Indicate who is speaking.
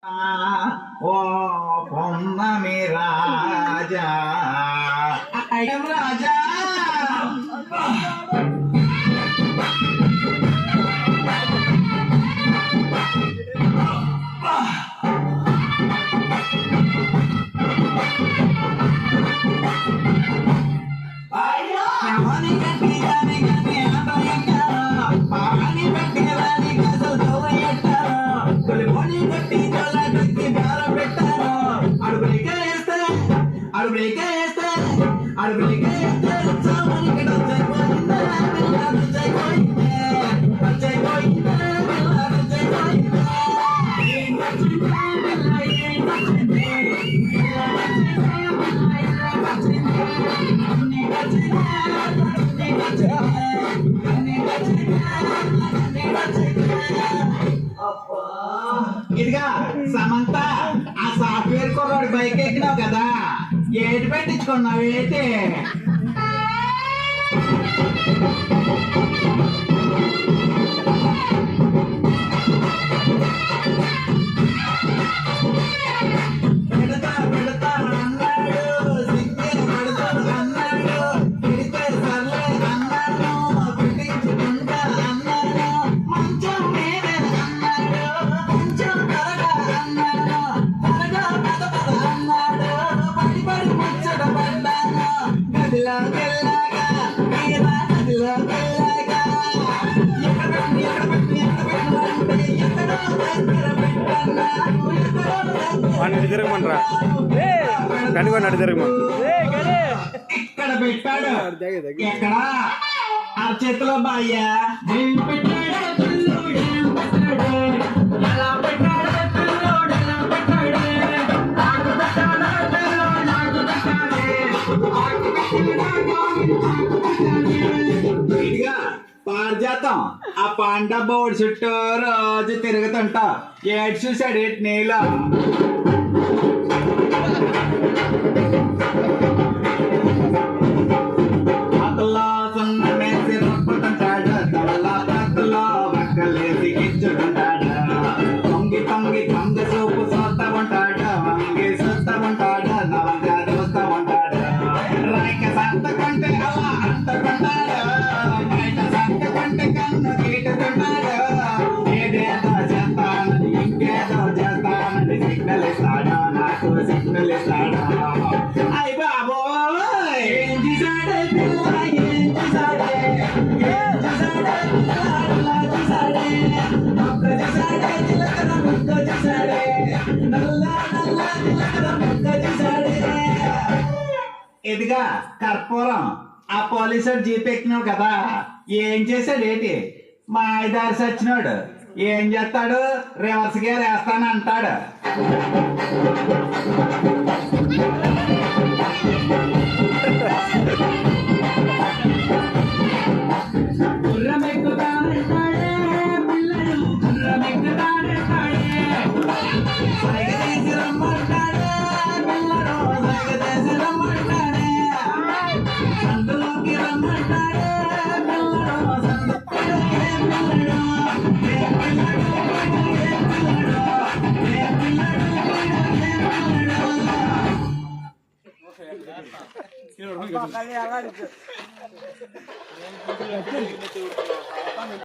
Speaker 1: ఓ పొన్నమి రాజా అయ్యం రాజా ఇదిగా సమంత ఆ సాఫ్ట్వేర్ కుర్రాడు బైక్ ఎక్కినావు కదా, ఏటి పెట్టించుకున్నావు ఏంటి?
Speaker 2: తిరగమనరా కనుగొన్నాడు తిరగమ
Speaker 1: ఇక్కడ పెట్టాడు ఎక్కడ ఆ చేతిలో బాయ్యా పారిజాతం ఆ పంట బోర్డు చుట్టూ రోజు తిరుగుతుంటా ఏడు చూసాడు ఏటి నీళ్ళు అతలో సున్న మేసి రప్పుతుంటాడు తవలా తక్కులో వక్కలేసి గిచ్చుకుంటాడు తొంగి తొంగి తొంగి సూపు చూస్తా ఉంటాడు వంగి చూస్తా ఉంటాడు నవంగా చూస్తా ఉంటాడు రైక సంతకుంటే అలా అంటుకుంటాడు బయట సంతకుంటే కన్ను గీటుకుంటాడు ఏదేదో చేస్తానని ఇంకేదో చేస్తానని సిగ్నల్ ఇస్తాడు నాకు సిగ్నల్ ఇస్తాడు అయ్య బాబో ఏం చేశాడే పిల్ల ఏం చేశాడే ఏం చేశాడే పిల్ల చేశాడే మొక్క చేశాడే చిలకన మొక్క చేశాడే నల్ల నల్ల చిలకన మొక్క చేశాడే ఇదిగా కర్పూరం ఆ పోలీసు జీప్ ఎక్కినావు కదా, ఏం చేశాడు ఏంటి? మా ఐదారు సచ్చినాడు ఏం చేస్తాడు? రివర్స్ గేర్ వేస్తాను అంటాడు.